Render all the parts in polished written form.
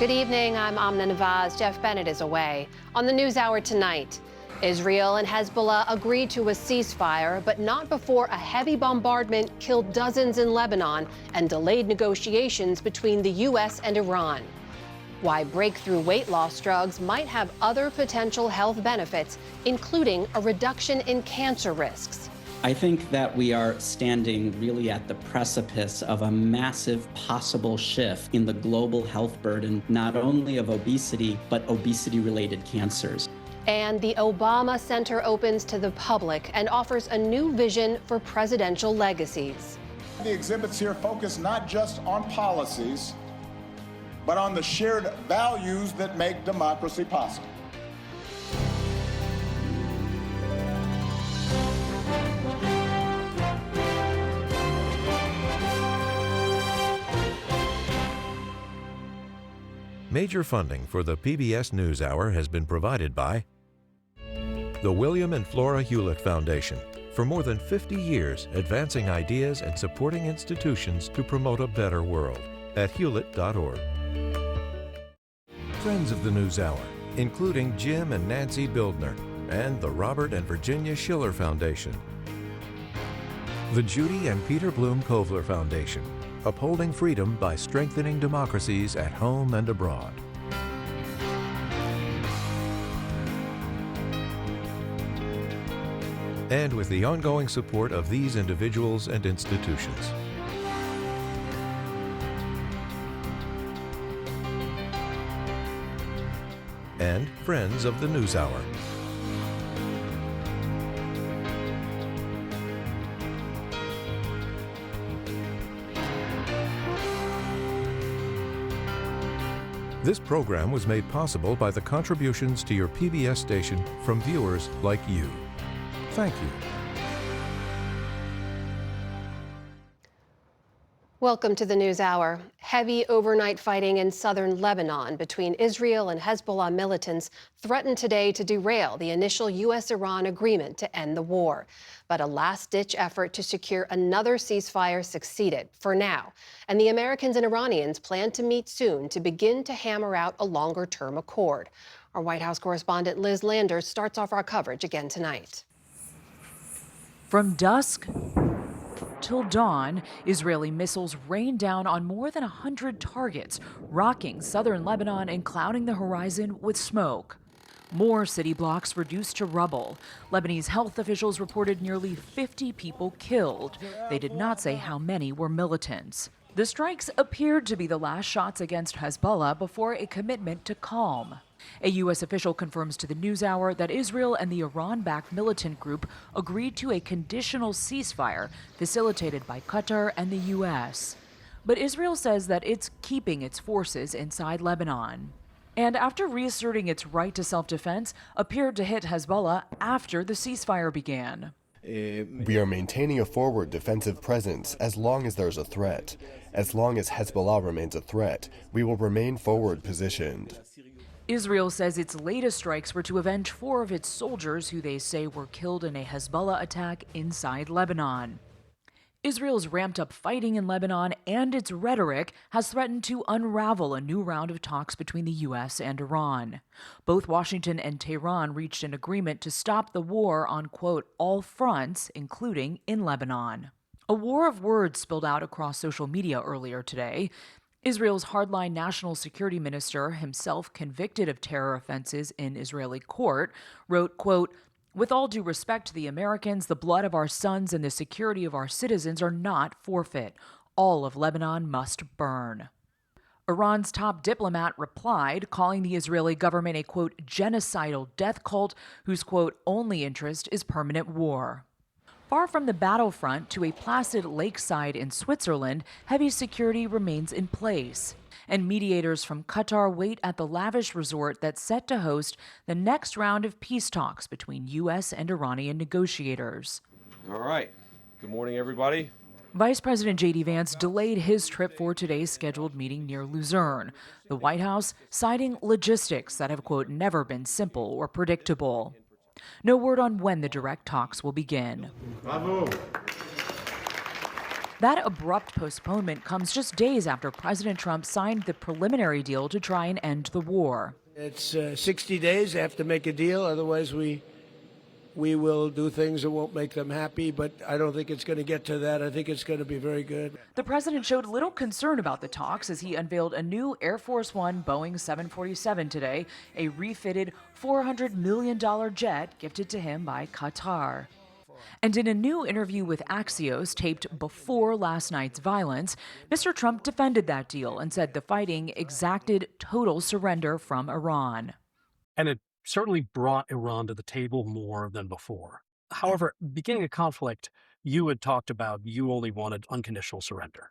Good evening, I'm Amna Nawaz. Jeff Bennett is away. On the NewsHour tonight, Israel and Hezbollah agreed to a ceasefire, but not before a heavy bombardment killed dozens in Lebanon and delayed negotiations between the U.S. and Iran. Why breakthrough weight loss drugs might have other potential health benefits, including a reduction in cancer risks. I think that we are standing really at the precipice of a massive possible shift in the global health burden, not only of obesity, but obesity-related cancers. And the Obama Center opens to the public and offers a new vision for presidential legacies. The exhibits here focus not just on policies, but on the shared values that make democracy possible. Major funding for the PBS News Hour has been provided by the William and Flora Hewlett Foundation. For more than 50 years, advancing ideas and supporting institutions to promote a better world at hewlett.org. Friends of the News Hour, including Jim and Nancy Bildner, and the Robert and Virginia Schiller Foundation. The Judy and Peter Bloom Kovler Foundation, upholding freedom by strengthening democracies at home and abroad. And with the ongoing support of these individuals and institutions. And friends of the News Hour. This program was made possible by the contributions to your PBS station from viewers like you. Thank you. Welcome to the NewsHour. Heavy overnight fighting in southern Lebanon between Israel and Hezbollah militants threatened today to derail the initial U.S. Iran agreement to end the war. But a last-ditch effort to secure another ceasefire succeeded, for now. And the Americans and Iranians plan to meet soon to begin to hammer out a longer-term accord. Our White House correspondent Liz Landers starts off our coverage again tonight. From dusk till dawn, Israeli missiles rained down on more than 100 targets, rocking southern Lebanon and clouding the horizon with smoke. More city blocks reduced to rubble. Lebanese health officials reported nearly 50 people killed. They did not say how many were militants. The strikes appeared to be the last shots against Hezbollah before a commitment to calm. A U.S. official confirms to the NewsHour that Israel and the Iran-backed militant group agreed to a conditional ceasefire facilitated by Qatar and the U.S. But Israel says that it's keeping its forces inside Lebanon. And after reasserting its right to self-defense, appeared to hit Hezbollah after the ceasefire began. We are maintaining a forward defensive presence as long as there's a threat. As long as Hezbollah remains a threat, we will remain forward positioned. Israel says its latest strikes were to avenge 4 of its soldiers who they say were killed in a Hezbollah attack inside Lebanon. Israel's ramped up fighting in Lebanon and its rhetoric has threatened to unravel a new round of talks between the U.S. and Iran. Both Washington and Tehran reached an agreement to stop the war on, quote, all fronts, including in Lebanon. A war of words spilled out across social media earlier today. Israel's hardline national security minister, himself convicted of terror offenses in Israeli court, wrote, quote, with all due respect to the Americans, the blood of our sons and the security of our citizens are not forfeit. All of Lebanon must burn. Iran's top diplomat replied, calling the Israeli government a, quote, genocidal death cult whose, quote, only interest is permanent war. Far from the battlefront to a placid lakeside in Switzerland, heavy security remains in place. And mediators from Qatar wait at the lavish resort that's set to host the next round of peace talks between U.S. and Iranian negotiators. All right. Good morning, everybody. Vice President J.D. Vance delayed his trip for today's scheduled meeting near Luzerne. The White House citing logistics that have, quote, never been simple or predictable. No word on when the direct talks will begin. Bravo. That abrupt postponement comes just days after President Trump signed the preliminary deal to try and end the war. It's 60 days. They have to make a deal. Otherwise, we will do things that won't make them happy. But I don't think it's going to get to that. I think it's going to be very good. The president showed little concern about the talks as he unveiled a new Air Force One Boeing 747 today, a refitted $400 million jet gifted to him by Qatar. And in a new interview with Axios taped before last night's violence, Mr. Trump defended that deal and said the fighting exacted total surrender from Iran. And it certainly brought Iran to the table more than before. However, beginning a conflict, you had talked about you only wanted unconditional surrender.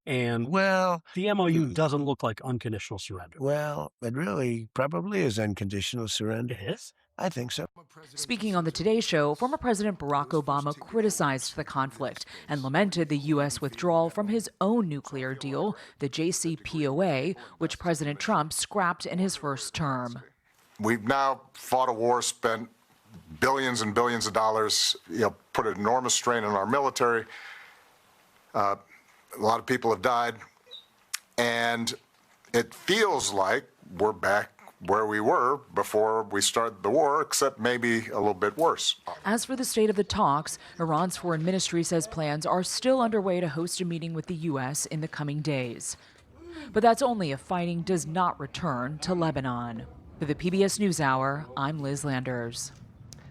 And the MOU doesn't look like unconditional surrender. Well, it really probably is unconditional surrender. It is? I think so. Speaking on the Today Show, former President Barack Obama criticized the conflict and lamented the U.S. withdrawal from his own nuclear deal, the JCPOA, which President Trump scrapped in his first term. We've now fought a war, spent billions and billions of dollars, put an enormous strain on our military. A lot of people have died, and it feels like we're back where we were before we started the war, except maybe a little bit worse. As for the state of the talks, Iran's foreign ministry says plans are still underway to host a meeting with the U.S. in the coming days. But that's only if fighting does not return to Lebanon. For the PBS News Hour, I'm Liz Landers.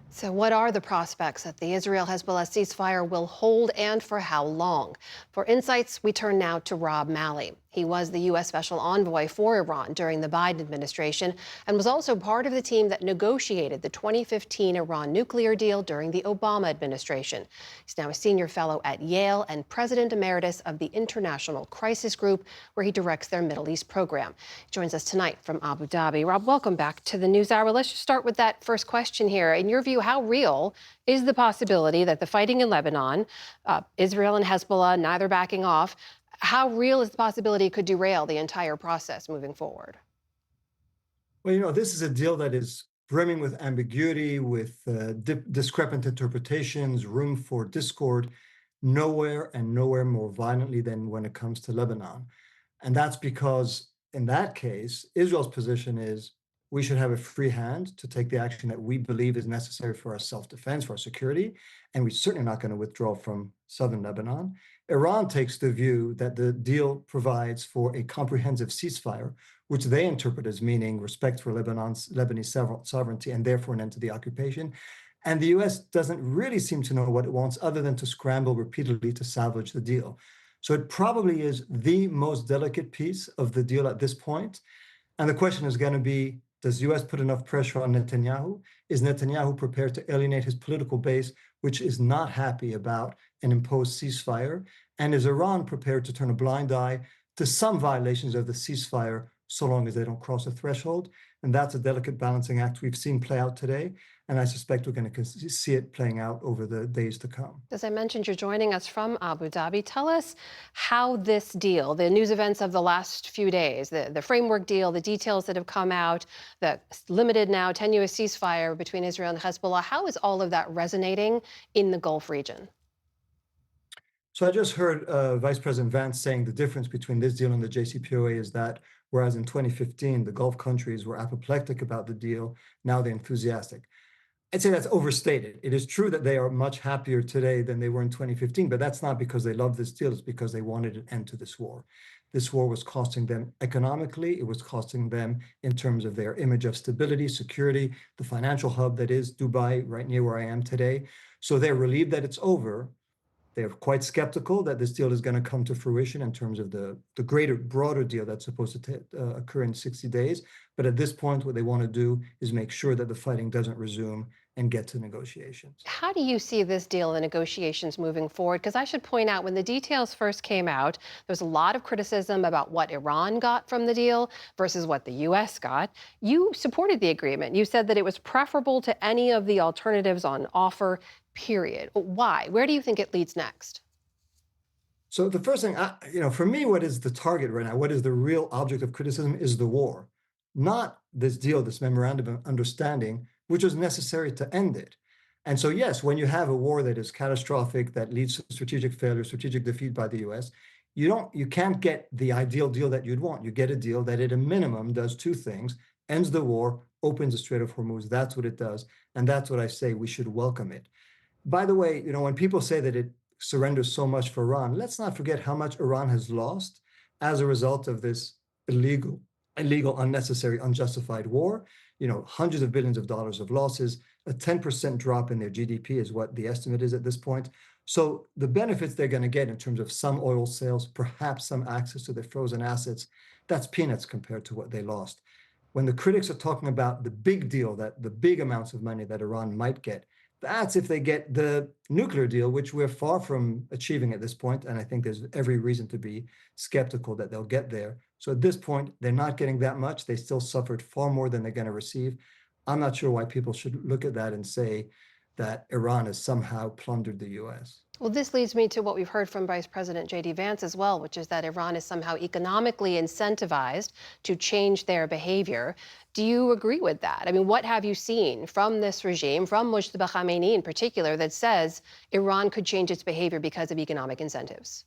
So what are the prospects that the Israel-Hezbollah ceasefire will hold, and for how long? For insights, we turn now to Rob Malley. He was the U.S. Special Envoy for Iran during the Biden administration and was also part of the team that negotiated the 2015 Iran nuclear deal during the Obama administration. He's now a senior fellow at Yale and president emeritus of the International Crisis Group, where he directs their Middle East program. He joins us tonight from Abu Dhabi. Rob, welcome back to the NewsHour. Let's just start with that first question here. In your view, how real is the possibility that the fighting in Lebanon, Israel and Hezbollah neither backing off, how real is the possibility it could derail the entire process moving forward? Well, this is a deal that is brimming with ambiguity, with discrepant interpretations, room for discord, nowhere more violently than when it comes to Lebanon. And that's because, in that case, Israel's position is we should have a free hand to take the action that we believe is necessary for our self-defense, for our security, and we're certainly not going to withdraw from southern Lebanon. Iran takes the view that the deal provides for a comprehensive ceasefire, which they interpret as meaning respect for Lebanese sovereignty and therefore an end to the occupation. And the U.S. doesn't really seem to know what it wants other than to scramble repeatedly to salvage the deal. So it probably is the most delicate piece of the deal at this point. And the question is going to be, does the U.S. put enough pressure on Netanyahu? Is Netanyahu prepared to alienate his political base, which is not happy about an imposed ceasefire? And is Iran prepared to turn a blind eye to some violations of the ceasefire so long as they don't cross a threshold? And that's a delicate balancing act we've seen play out today. And I suspect we're going to see it playing out over the days to come. As I mentioned, you're joining us from Abu Dhabi. Tell us how this deal, the news events of the last few days, the framework deal, the details that have come out, the limited now tenuous ceasefire between Israel and Hezbollah, how is all of that resonating in the Gulf region? So I just heard Vice President Vance saying the difference between this deal and the JCPOA is that whereas in 2015, the Gulf countries were apoplectic about the deal, now they're enthusiastic. I'd say that's overstated. It is true that they are much happier today than they were in 2015, but that's not because they love this deal. It's because they wanted an end to this war. This war was costing them economically. It was costing them in terms of their image of stability, security, the financial hub that is Dubai, right near where I am today. So they're relieved that it's over. They're quite skeptical that this deal is going to come to fruition in terms of the greater, broader deal that's supposed to occur in 60 days. But at this point, what they want to do is make sure that the fighting doesn't resume and get to negotiations. How do you see this deal and negotiations moving forward? Because I should point out, when the details first came out, there was a lot of criticism about what Iran got from the deal versus what the U.S. got. You supported the agreement. You said that it was preferable to any of the alternatives on offer, period. Why? Where do you think it leads next? So the first thing, for me, what is the target right now? What is the real object of criticism is the war, not this deal, this memorandum of understanding, which was necessary to end it. And so, yes, when you have a war that is catastrophic, that leads to strategic failure, strategic defeat by the U.S., you can't get the ideal deal that you'd want. You get a deal that at a minimum does two things: ends the war, opens the Strait of Hormuz. That's what it does. And that's what I say we should welcome it. By the way, when people say that it surrenders so much for Iran, let's not forget how much Iran has lost as a result of this illegal, unnecessary, unjustified war. Hundreds of billions of dollars of losses, a 10% drop in their GDP is what the estimate is at this point. So the benefits they're going to get in terms of some oil sales, perhaps some access to their frozen assets, that's peanuts compared to what they lost. When the critics are talking about the big deal, that the big amounts of money that Iran might get, that's if they get the nuclear deal, which we're far from achieving at this point. And I think there's every reason to be skeptical that they'll get there. So at this point, they're not getting that much. They still suffered far more than they're going to receive. I'm not sure why people should look at that and say that Iran has somehow plundered the U.S. Well, this leads me to what we've heard from Vice President J.D. Vance as well, which is that Iran is somehow economically incentivized to change their behavior. Do you agree with that? I mean, what have you seen from this regime, from Mujtaba Khamenei in particular, that says Iran could change its behavior because of economic incentives?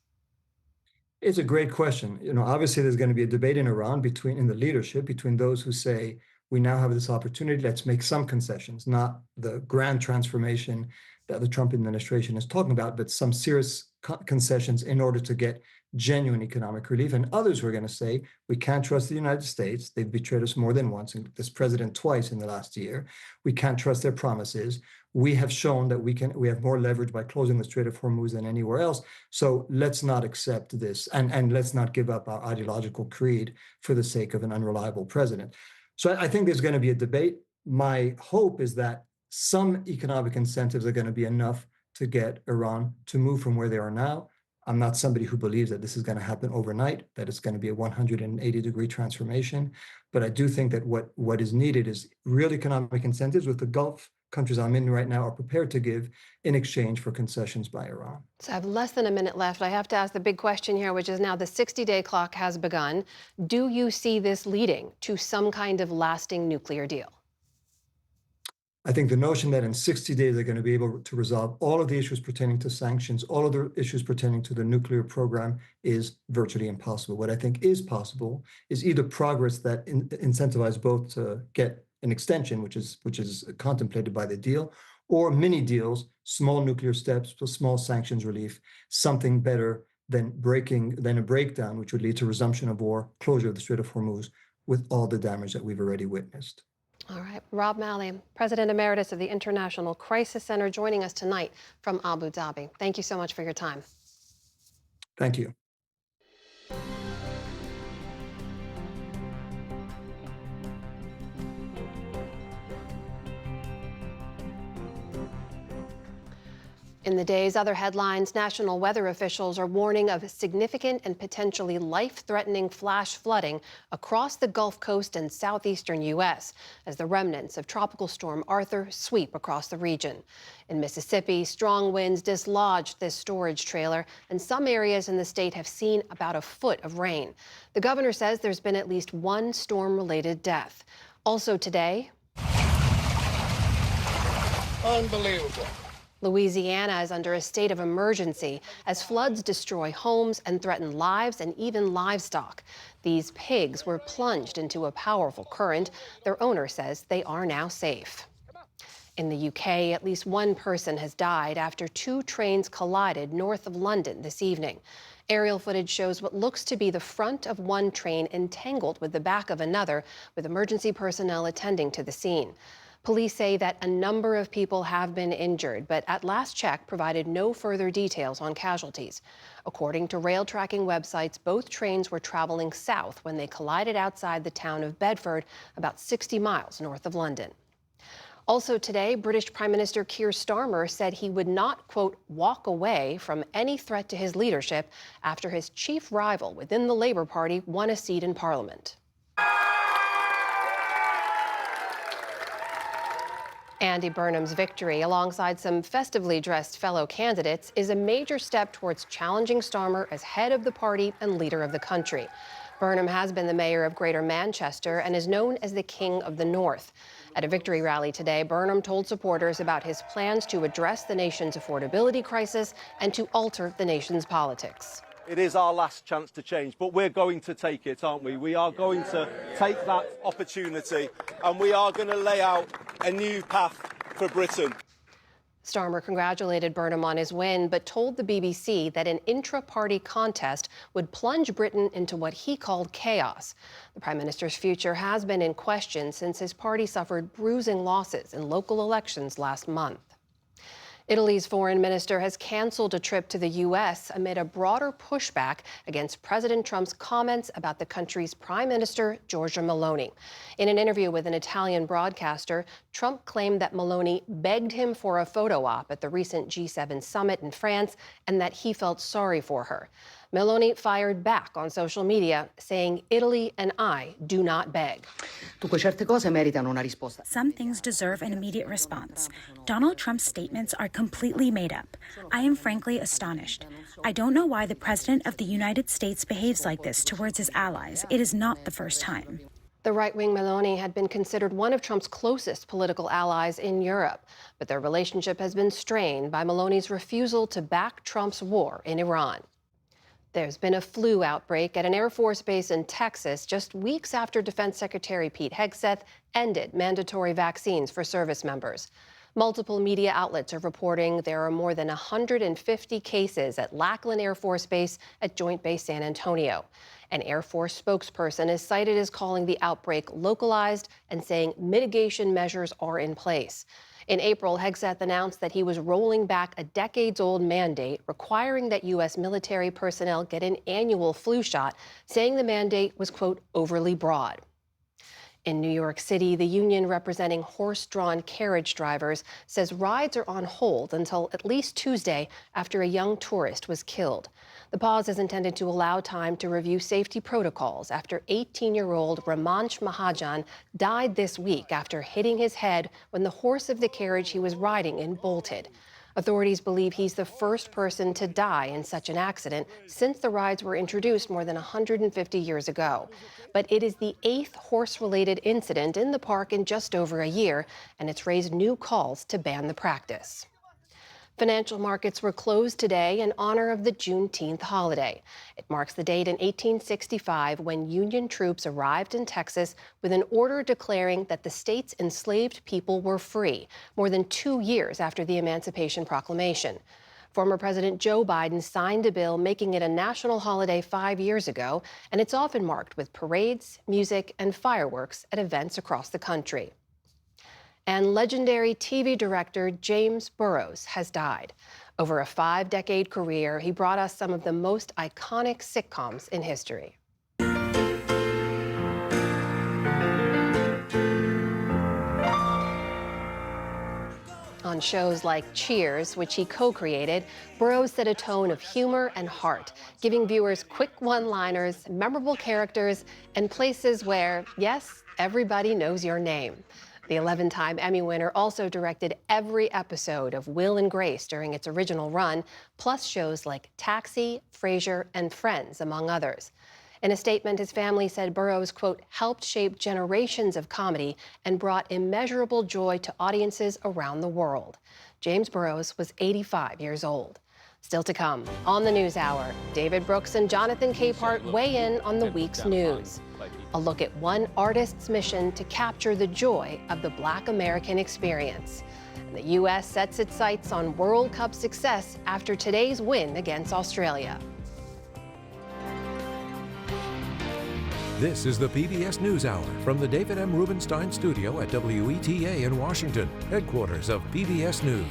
It's a great question. Obviously, there's going to be a debate in Iran in the leadership between those who say we now have this opportunity, let's make some concessions, not the grand transformation that the Trump administration is talking about, but some serious concessions in order to get genuine economic relief. And others who are going to say we can't trust the United States. They've betrayed us more than once, and this president twice in the last year. We can't trust their promises. We have shown that we have more leverage by closing the Strait of Hormuz than anywhere else. So let's not accept this, and let's not give up our ideological creed for the sake of an unreliable president. So I think there's going to be a debate. My hope is that some economic incentives are going to be enough to get Iran to move from where they are now. I'm not somebody who believes that this is going to happen overnight, that it's going to be a 180-degree transformation. But I do think that what is needed is real economic incentives, with the Gulf countries I'm in right now are prepared to give in exchange for concessions by Iran. So I have less than a minute left. I have to ask the big question here, which is now the 60-day clock has begun. Do you see this leading to some kind of lasting nuclear deal? I think the notion that in 60 days they're going to be able to resolve all of the issues pertaining to sanctions, all of the issues pertaining to the nuclear program is virtually impossible. What I think is possible is either progress that incentivizes both to get an extension, which is contemplated by the deal, or mini deals, small nuclear steps, small sanctions relief, something better than a breakdown, which would lead to resumption of war, closure of the Strait of Hormuz, with all the damage that we've already witnessed. All right. Rob Malley, President Emeritus of the International Crisis Center, joining us tonight from Abu Dhabi. Thank you so much for your time. Thank you. In the day's other headlines, national weather officials are warning of significant and potentially life-threatening flash flooding across the Gulf Coast and southeastern U.S. as the remnants of Tropical Storm Arthur sweep across the region. In Mississippi, strong winds dislodged this storage trailer, and some areas in the state have seen about a foot of rain. The governor says there's been at least one storm-related death. Also today, unbelievable. Louisiana is under a state of emergency as floods destroy homes and threaten lives and even livestock. These pigs were plunged into a powerful current. Their owner says they are now safe. In the UK, at least one person has died after two trains collided north of London this evening. Aerial footage shows what looks to be the front of one train entangled with the back of another, with emergency personnel attending to the scene. Police say that a number of people have been injured, but at last check provided no further details on casualties. According to rail tracking websites, both trains were traveling south when they collided outside the town of Bedford, about 60 miles north of London. Also today, British Prime Minister Keir Starmer said he would not, quote, walk away from any threat to his leadership after his chief rival within the Labour Party won a seat in Parliament. Andy Burnham's victory, alongside some festively dressed fellow candidates, is a major step towards challenging Starmer as head of the party and leader of the country. Burnham has been the mayor of Greater Manchester and is known as the King of the North. At a victory rally today, Burnham told supporters about his plans to address the nation's affordability crisis and to alter the nation's politics. It is our last chance to change, but we're going to take it, aren't we? We are going to take that opportunity and we are going to lay out a new path for Britain. Starmer congratulated Burnham on his win, but told the BBC that an intra-party contest would plunge Britain into what he called chaos. The Prime Minister's future has been in question since his party suffered bruising losses in local elections last month. Italy's foreign minister has canceled a trip to the U.S. amid a broader pushback against President Trump's comments about the country's Prime Minister, Giorgia Meloni. In an interview with an Italian broadcaster, Trump claimed that Meloni begged him for a photo op at the recent G7 summit in France and that he felt sorry for her. Meloni fired back on social media, saying, "Italy and I do not beg." Some things deserve an immediate response. Donald Trump's statements are completely made up. I am frankly astonished. I don't know why the President of the United States behaves like this towards his allies. It is not the first time. The right-wing Meloni had been considered one of Trump's closest political allies in Europe, but their relationship has been strained by Meloni's refusal to back Trump's war in Iran. There's been a flu outbreak at an Air Force base in Texas just weeks after Defense Secretary Pete Hegseth ended mandatory vaccines for service members. Multiple media outlets are reporting there are more than 150 cases at Lackland Air Force Base at Joint Base San Antonio. An Air Force spokesperson is cited as calling the outbreak localized and saying mitigation measures are in place. In April, Hegseth announced that he was rolling back a decades-old mandate requiring that U.S. military personnel get an annual flu shot, saying the mandate was, quote, overly broad. In New York City, the union representing horse-drawn carriage drivers says rides are on hold until at least Tuesday after a young tourist was killed. The pause is intended to allow time to review safety protocols after 18-year-old Ramansh Mahajan died this week after hitting his head when the horse of the carriage he was riding in bolted. Authorities believe he's the first person to die in such an accident since the rides were introduced more than 150 years ago. But it is the 8th horse-related incident in the park in just over a year, and it's raised new calls to ban the practice. Financial markets were closed today in honor of the Juneteenth holiday. It marks the date in 1865 when Union troops arrived in Texas with an order declaring that the state's enslaved people were free, more than 2 years after the Emancipation Proclamation. Former President Joe Biden signed a bill making it a national holiday 5 years ago, and it's often marked with parades, music, and fireworks at events across the country. And legendary TV director James Burrows has died. Over a 5-decade career, he brought us some of the most iconic sitcoms in history. On shows like Cheers, which he co-created, Burrows set a tone of humor and heart, giving viewers quick one-liners, memorable characters, and places where, yes, everybody knows your name. The 11-time Emmy winner also directed every episode of Will and Grace during its original run, plus shows like Taxi, Frasier, and Friends, among others. In a statement, his family said Burrows, quote, helped shape generations of comedy and brought immeasurable joy to audiences around the world. James Burrows was 85 years old. Still to come, on the NewsHour, David Brooks and Jonathan Capehart weigh in on the week's news. A look at one artist's mission to capture the joy of the Black American experience. And the U.S. sets its sights on World Cup success after today's win against Australia. This is the PBS News Hour from the David M. Rubenstein studio at WETA in Washington, headquarters of PBS News.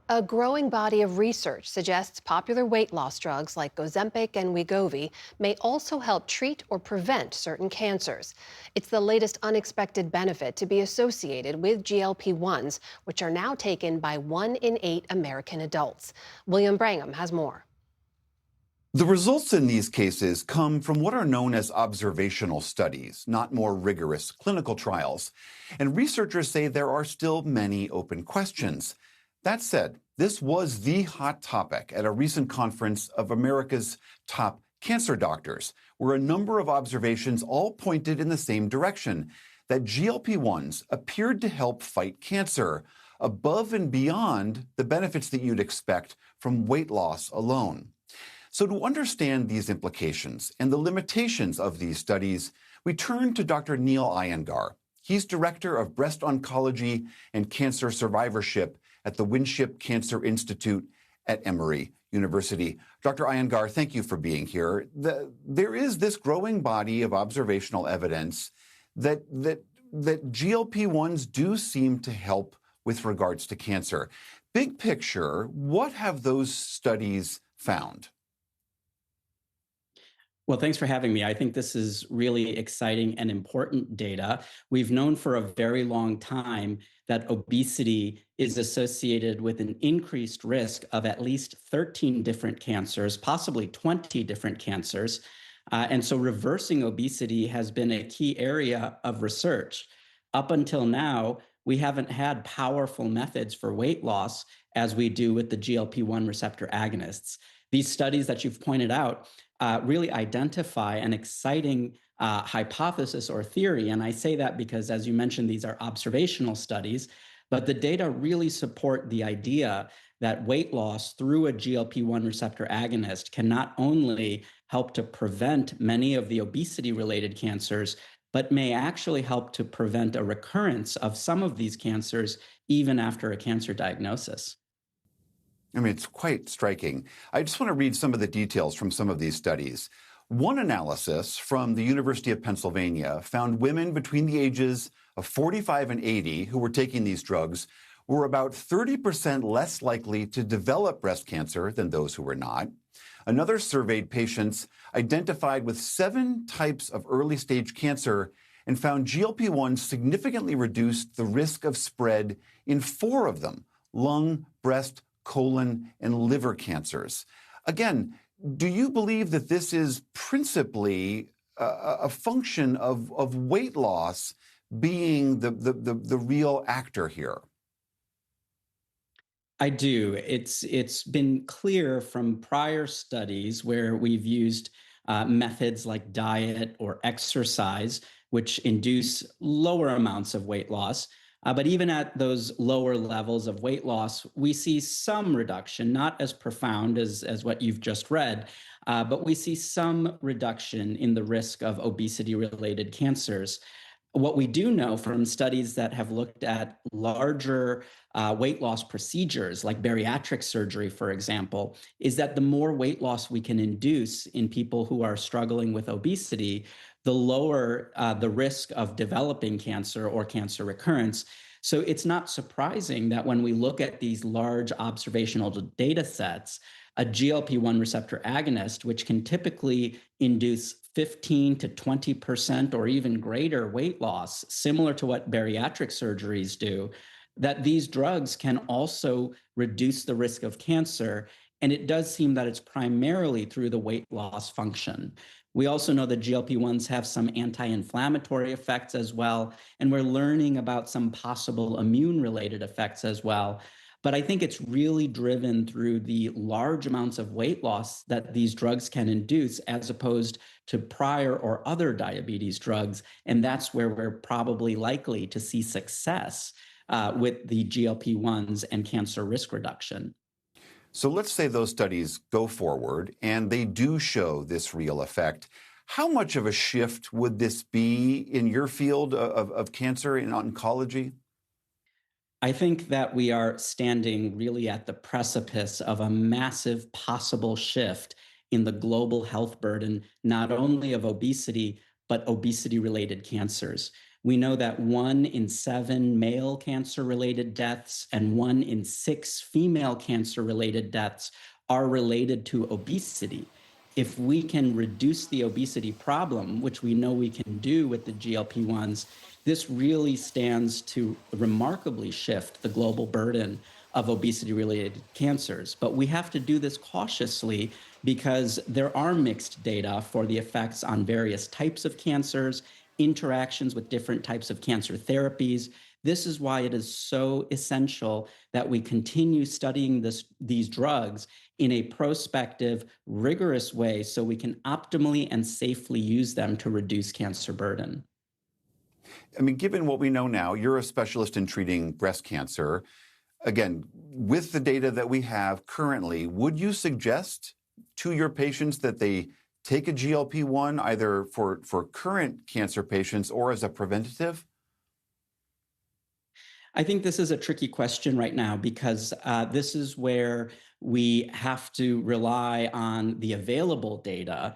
A growing body of research suggests popular weight loss drugs like Ozempic and Wegovy may also help treat or prevent certain cancers. It's the latest unexpected benefit to be associated with GLP-1s, which are now taken by 1 in 8 American adults. William Brangham has more. The results in these cases come from what are known as observational studies, not more rigorous clinical trials. And researchers say there are still many open questions. That said, this was the hot topic at a recent conference of America's top cancer doctors, where a number of observations all pointed in the same direction, that GLP-1s appeared to help fight cancer, above and beyond the benefits that you'd expect from weight loss alone. So to understand these implications and the limitations of these studies, we turn to Dr. Neil Iyengar. He's Director of Breast Oncology and Cancer Survivorship at the Winship Cancer Institute at Emory University. Dr. Iyengar, thank you for being here. There is this growing body of observational evidence that GLP-1s do seem to help with regards to cancer. Big picture, what have those studies found? Well, thanks for having me. I think this is really exciting and important data. We've known for a very long time that obesity is associated with an increased risk of at least 13 different cancers, possibly 20 different cancers. And so reversing obesity has been a key area of research. Up until now, we haven't had powerful methods for weight loss as we do with the GLP-1 receptor agonists. These studies that you've pointed out really identify an exciting hypothesis or theory. And I say that because, as you mentioned, these are observational studies, but the data really support the idea that weight loss through a GLP-1 receptor agonist can not only help to prevent many of the obesity-related cancers, but may actually help to prevent a recurrence of some of these cancers even after a cancer diagnosis. I mean, it's quite striking. I just want to read some of the details from some of these studies. One analysis from the University of Pennsylvania found women between the ages of 45 and 80 who were taking these drugs were about 30% less likely to develop breast cancer than those who were not. Another surveyed patients identified with 7 types of early-stage cancer and found GLP-1 significantly reduced the risk of spread in 4 of them: lung, breast, colon, and liver cancers. Again, do you believe that this is principally a function of weight loss being the real actor here? I do. It's been clear from prior studies where we've used methods like diet or exercise, which induce lower amounts of weight loss. But even at those lower levels of weight loss, we see some reduction, not as profound as what you've just read, but we see some reduction in the risk of obesity-related cancers. What we do know from studies that have looked at larger weight loss procedures, like bariatric surgery, for example, is that the more weight loss we can induce in people who are struggling with obesity, the lower the risk of developing cancer or cancer recurrence. So it's not surprising that when we look at these large observational data sets, a GLP-1 receptor agonist, which can typically induce 15 to 20% or even greater weight loss, similar to what bariatric surgeries do, that these drugs can also reduce the risk of cancer. And it does seem that it's primarily through the weight loss function. We also know that GLP-1s have some anti-inflammatory effects as well, and we're learning about some possible immune-related effects as well. But I think it's really driven through the large amounts of weight loss that these drugs can induce as opposed to prior or other diabetes drugs. And that's where we're probably likely to see success with the GLP-1s and cancer risk reduction. So let's say those studies go forward and they do show this real effect. How much of a shift would this be in your field of cancer in oncology? I think that we are standing really at the precipice of a massive possible shift in the global health burden, not only of obesity, but obesity-related cancers. We know that 1 in 7 male cancer-related deaths and 1 in 6 female cancer-related deaths are related to obesity. If we can reduce the obesity problem, which we know we can do with the GLP-1s, this really stands to remarkably shift the global burden of obesity-related cancers. But we have to do this cautiously because there are mixed data for the effects on various types of cancers, interactions with different types of cancer therapies. This is why it is so essential that we continue studying these drugs in a prospective, rigorous way so we can optimally and safely use them to reduce cancer burden. I mean, given what we know now, you're a specialist in treating breast cancer. Again, with the data that we have currently, would you suggest to your patients that they take a GLP-1 either for current cancer patients or as a preventative? I think this is a tricky question right now because this is where we have to rely on the available data,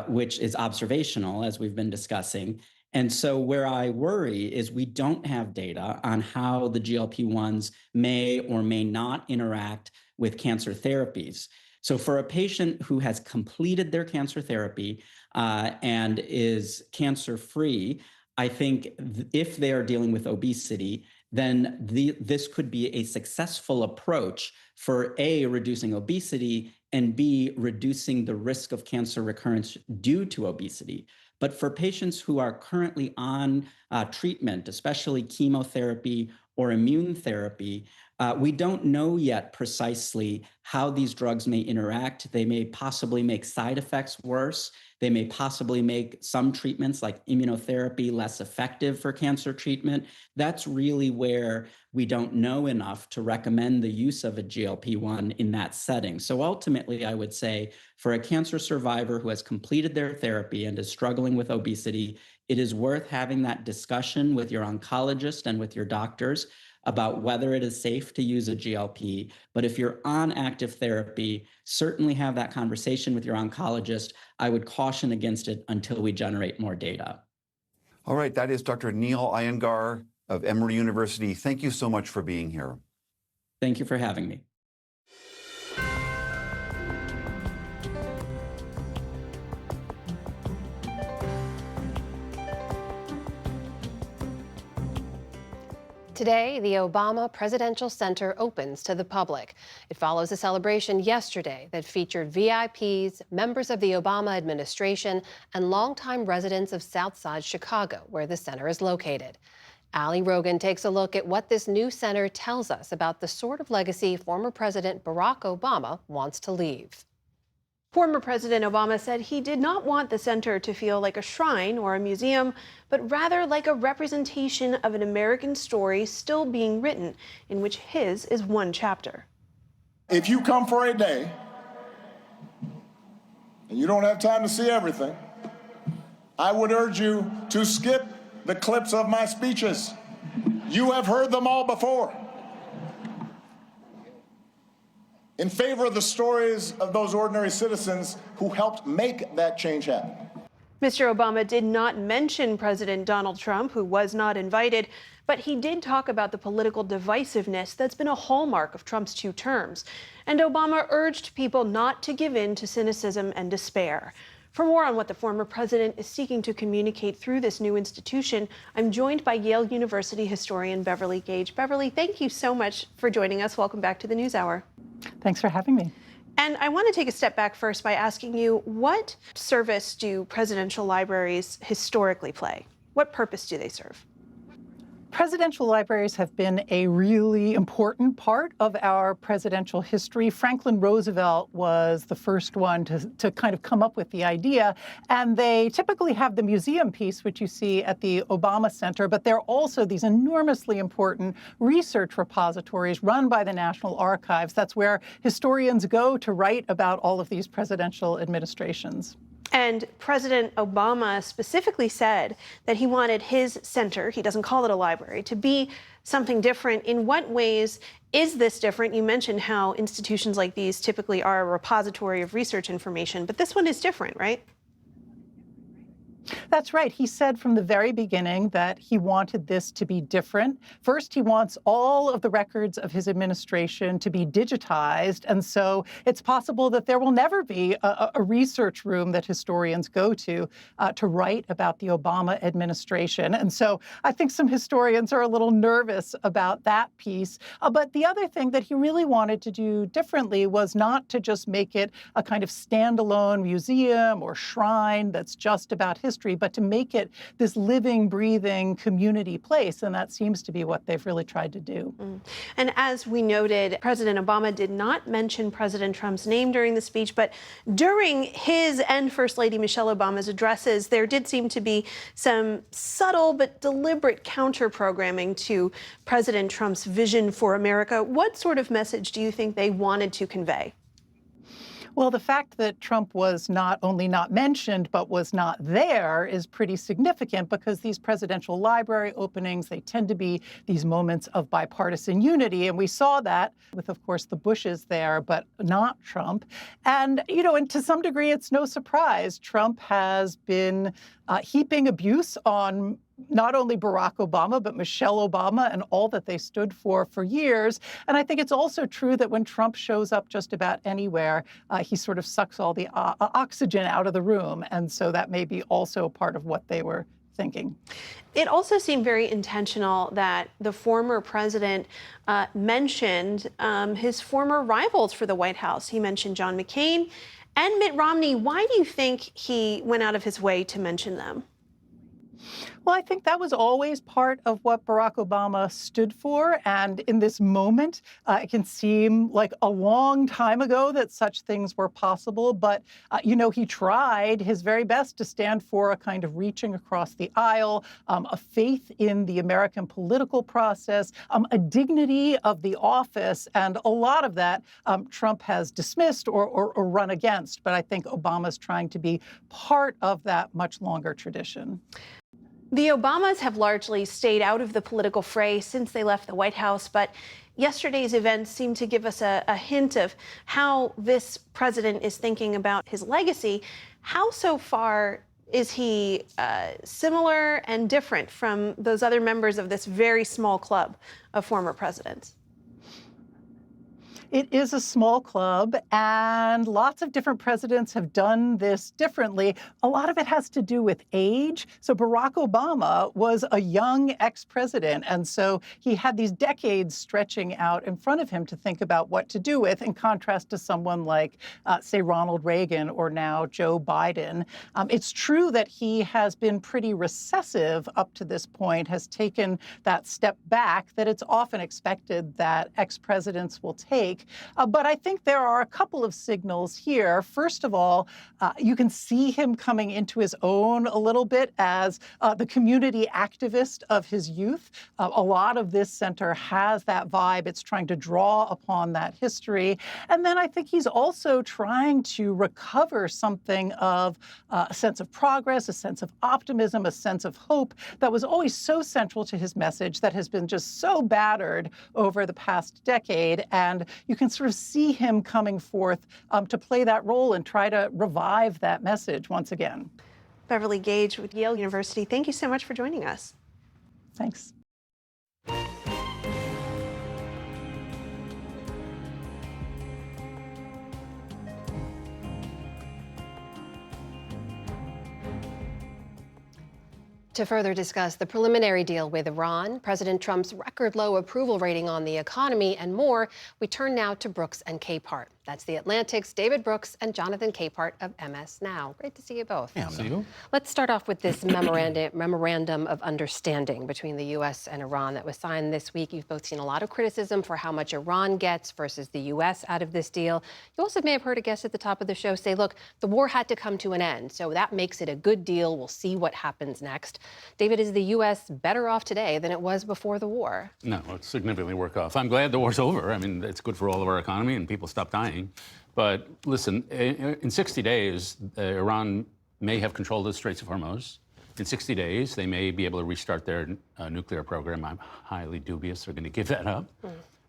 which is observational, as we've been discussing. And so where I worry is we don't have data on how the GLP-1s may or may not interact with cancer therapies. So for a patient who has completed their cancer therapy and is cancer-free, I think if they are dealing with obesity, then this could be a successful approach for A, reducing obesity, and B, reducing the risk of cancer recurrence due to obesity. But for patients who are currently on treatment, especially chemotherapy or immune therapy, we don't know yet precisely how these drugs may interact. They may possibly make side effects worse. They may possibly make some treatments like immunotherapy less effective for cancer treatment. That's really where we don't know enough to recommend the use of a GLP-1 in that setting. So ultimately, I would say for a cancer survivor who has completed their therapy and is struggling with obesity, it is worth having that discussion with your oncologist and with your doctors about whether it is safe to use a GLP. But if you're on active therapy, certainly have that conversation with your oncologist. I would caution against it until we generate more data. All right, that is Dr. Neil Iyengar of Emory University. Thank you so much for being here. Thank you for having me. Today, the Obama Presidential Center opens to the public. It follows a celebration yesterday that featured VIPs, members of the Obama administration, and longtime residents of Southside Chicago, where the center is located. Ali Rogan takes a look at what this new center tells us about the sort of legacy former President Barack Obama wants to leave. Former President Obama said he did not want the center to feel like a shrine or a museum, but rather like a representation of an American story still being written, in which his is one chapter. If you come for a day and you don't have time to see everything, I would urge you to skip the clips of my speeches. You have heard them all before. In favor of the stories of those ordinary citizens who helped make that change happen. Mr. Obama did not mention President Donald Trump, who was not invited, but he did talk about the political divisiveness that's been a hallmark of Trump's 2 terms. And Obama urged people not to give in to cynicism and despair. For more on what the former president is seeking to communicate through this new institution, I'm joined by Yale University historian Beverly Gage. Beverly, thank you so much for joining us. Welcome back to the NewsHour. Thanks for having me. And I want to take a step back first by asking you, what service do presidential libraries historically play? What purpose do they serve? Presidential libraries have been a really important part of our presidential history. Franklin Roosevelt was the first one to kind of come up with the idea. And they typically have the museum piece, which you see at the Obama Center, but they're also these enormously important research repositories run by the National Archives. That's where historians go to write about all of these presidential administrations. And President Obama specifically said that he wanted his center, he doesn't call it a library, to be something different. In what ways is this different? You mentioned how institutions like these typically are a repository of research information, but this one is different, right? That's right. He said from the very beginning that he wanted this to be different. First, he wants all of the records of his administration to be digitized. And so it's possible that there will never be a research room that historians go to write about the Obama administration. And so I think some historians are a little nervous about that piece. But the other thing that he really wanted to do differently was not to just make it a kind of standalone museum or shrine that's just about history, history, but to make it this living, breathing community place. And that seems to be what they've really tried to do. And as we noted, President Obama did not mention President Trump's name during the speech, but during his and First Lady Michelle Obama's addresses, there did seem to be some subtle but deliberate counter-programming to President Trump's vision for America. What sort of message do you think they wanted to convey? Well, the fact that Trump was not only not mentioned, but was not there is pretty significant because these presidential library openings, they tend to be these moments of bipartisan unity. And we saw that with, of course, the Bushes there, but not Trump. And, and to some degree, it's no surprise. Trump has been heaping abuse on not only Barack Obama, but Michelle Obama and all that they stood for years. And I think it's also true that when Trump shows up just about anywhere, he sort of sucks all the oxygen out of the room. And so that may be also part of what they were thinking. It also seemed very intentional that the former president mentioned his former rivals for the White House. He mentioned John McCain and Mitt Romney. Why do you think he went out of his way to mention them? Well, I think that was always part of what Barack Obama stood for. And in this moment, it can seem like a long time ago that such things were possible. But, he tried his very best to stand for a kind of reaching across the aisle, a faith in the American political process, a dignity of the office. And a lot of that Trump has dismissed or run against. But I think Obama's trying to be part of that much longer tradition. The Obamas have largely stayed out of the political fray since they left the White House, but yesterday's events seem to give us a hint of how this president is thinking about his legacy. How so far is he similar and different from those other members of this very small club of former presidents? It is a small club, and lots of different presidents have done this differently. A lot of it has to do with age. So Barack Obama was a young ex-president, and so he had these decades stretching out in front of him to think about what to do with, in contrast to someone like, say, Ronald Reagan or now Joe Biden. It's true that he has been pretty recessive up to this point, has taken that step back that it's often expected that ex-presidents will take. But I think there are a couple of signals here. First of all, you can see him coming into his own a little bit as the community activist of his youth. A lot of this center has that vibe. It's trying to draw upon that history. And then I think he's also trying to recover something of a sense of progress, a sense of optimism, a sense of hope that was always so central to his message that has been just so battered over the past decade. And you can sort of see him coming forth to play that role and try to revive that message once again. Beverly Gage with Yale University, thank you so much for joining us. Thanks. To further discuss the preliminary deal with Iran, President Trump's record low approval rating on the economy, and more, we turn now to Brooks and Capehart. That's The Atlantic's David Brooks and Jonathan Capehart of MS Now. Great to see you both. Yeah, see you. Let's start off with this memorandum of understanding between the U.S. and Iran that was signed this week. You've both seen a lot of criticism for how much Iran gets versus the U.S. out of this deal. You also may have heard a guest at the top of the show say, look, the war had to come to an end, so that makes it a good deal. We'll see what happens next. David, is the U.S. better off today than it was before the war? No, it's significantly worse off. I'm glad the war's over. I mean, it's good for all of our economy and people stop dying. But listen, in 60 days, Iran may have controlled the Straits of Hormuz. In 60 days, they may be able to restart their nuclear program. I'm highly dubious they're going to give that up.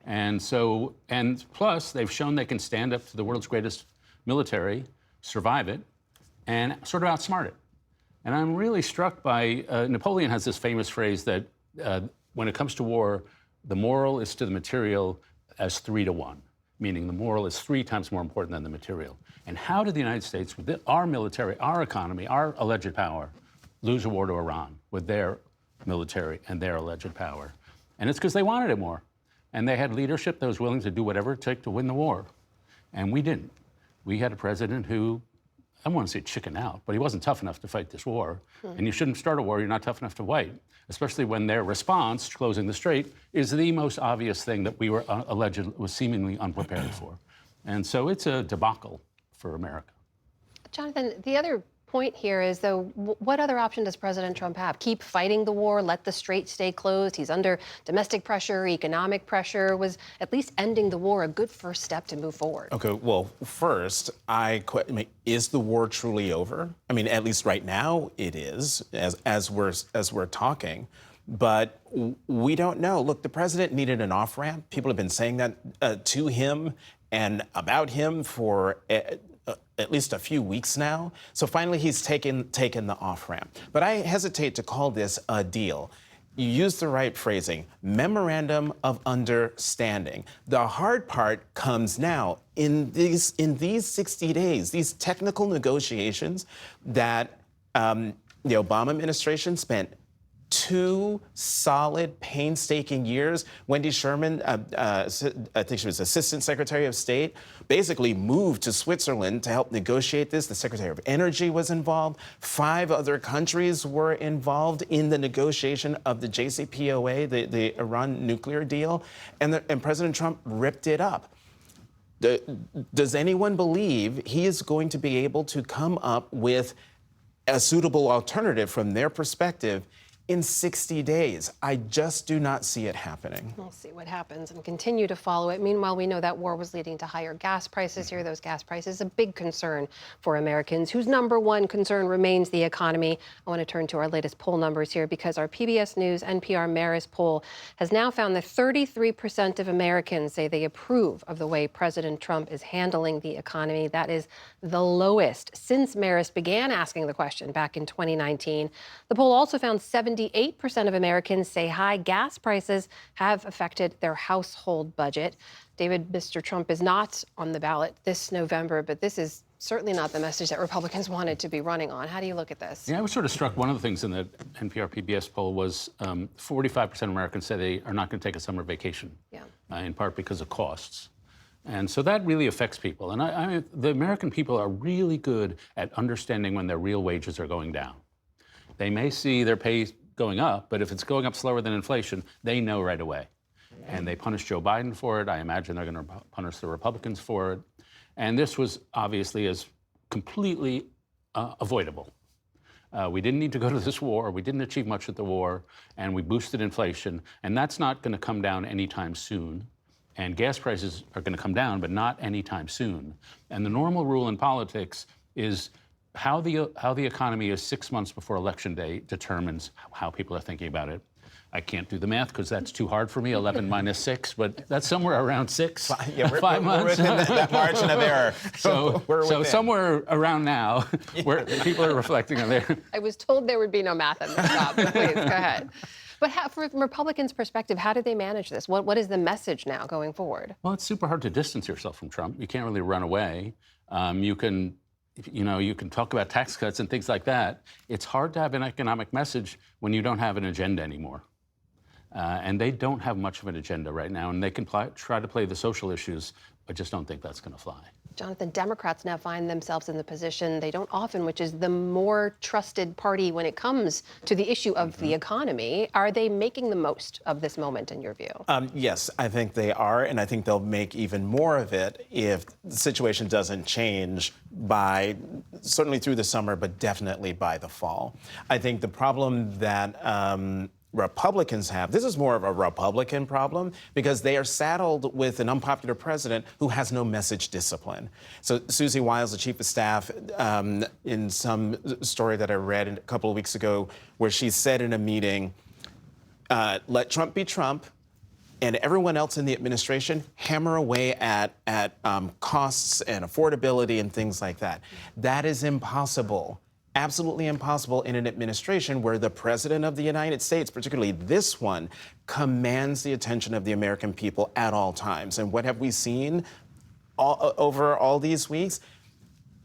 And plus, they've shown they can stand up to the world's greatest military, survive it, and sort of outsmart it. And I'm really struck by, Napoleon has this famous phrase that when it comes to war, the moral is to the material as 3 to 1, meaning the moral is 3 times more important than the material. And how did the United States, with our military, our economy, our alleged power, lose a war to Iran with their military and their alleged power? And it's because they wanted it more. And they had leadership that was willing to do whatever it took to win the war. And we didn't. We had a president who I don't want to say chicken out, but he wasn't tough enough to fight this war. And you shouldn't start a war you're not tough enough to fight, especially when their response, closing the strait, is the most obvious thing that we were was seemingly unprepared for. And so it's a debacle for America. Jonathan, the other point here is, though, what other option does President Trump have? Keep fighting the war, let the strait stay closed? He's under domestic pressure, economic pressure. Was at least ending the war a good first step to move forward? Okay, well, first, is the war truly over? I mean, at least right now it is, as we're talking. But we don't know. Look, the president needed an off-ramp. People have been saying that to him and about him for at least a few weeks now. So finally, he's taken the off-ramp. But I hesitate to call this a deal. You used the right phrasing, memorandum of understanding. The hard part comes now in these 60 days, these technical negotiations that the Obama administration spent 2 solid, painstaking years. Wendy Sherman, I think she was Assistant Secretary of State, basically moved to Switzerland to help negotiate this. The Secretary of Energy was involved. 5 other countries were involved in the negotiation of the JCPOA, the Iran nuclear deal, and President Trump ripped it up. Does anyone believe he is going to be able to come up with a suitable alternative from their perspective in 60 days? I just do not see it happening. We'll see what happens and continue to follow it. Meanwhile, we know that war was leading to higher gas prices here. Those gas prices, a big concern for Americans, whose number one concern remains the economy. I want to turn to our latest poll numbers here, because our PBS News NPR Marist poll has now found that 33% of Americans say they approve of the way President Trump is handling the economy. That is the lowest since Marist began asking the question back in 2019. The poll also found 78% of Americans say high gas prices have affected their household budget. David, Mr. Trump is not on the ballot this November, but this is certainly not the message that Republicans wanted to be running on. How do you look at this? Yeah, I was sort of struck. One of the things in the NPR PBS poll was 45% of Americans say they are not going to take a summer vacation, in part because of costs. And so that really affects people. And the American people are really good at understanding when their real wages are going down. They may see their pay going up, but if it's going up slower than inflation, they know right away. And they punish Joe Biden for it. I imagine they're going to punish the Republicans for it. And this was obviously as completely avoidable. We didn't need to go to this war. We didn't achieve much at the war, and we boosted inflation. And that's not going to come down anytime soon. And gas prices are going to come down, but not anytime soon. And the normal rule in politics is how the economy is 6 months before Election Day determines how people are thinking about it. I can't do the math because that's too hard for me, 11 minus 6, but that's somewhere around 6, yeah, 5 months. We're within that margin of error. So somewhere around now, where people are reflecting on there. I was told there would be no math in this job, but please, go ahead. But from Republicans' perspective, how do they manage this? What is the message now going forward? Well, it's super hard to distance yourself from Trump. You can't really run away. You can talk about tax cuts and things like that. It's hard to have an economic message when you don't have an agenda anymore. And they don't have much of an agenda right now, and they can try to play the social issues. I just don't think that's going to fly. Jonathan, Democrats now find themselves in the position they don't often, which is the more trusted party when it comes to the issue of the economy. Are they making the most of this moment, in your view? Yes, I think they are, and I think they'll make even more of it if the situation doesn't change by certainly through the summer, but definitely by the fall. I think the problem that Republicans have, this is more of a Republican problem because they are saddled with an unpopular president who has no message discipline. So Susie Wiles, the chief of staff, in some story that I read a couple of weeks ago, where she said in a meeting, let Trump be Trump, and everyone else in the administration hammer away at costs and affordability and things like that. That is impossible. Absolutely impossible in an administration where the president of the United States, particularly this one, commands the attention of the American people at all times. And what have we seen over all these weeks?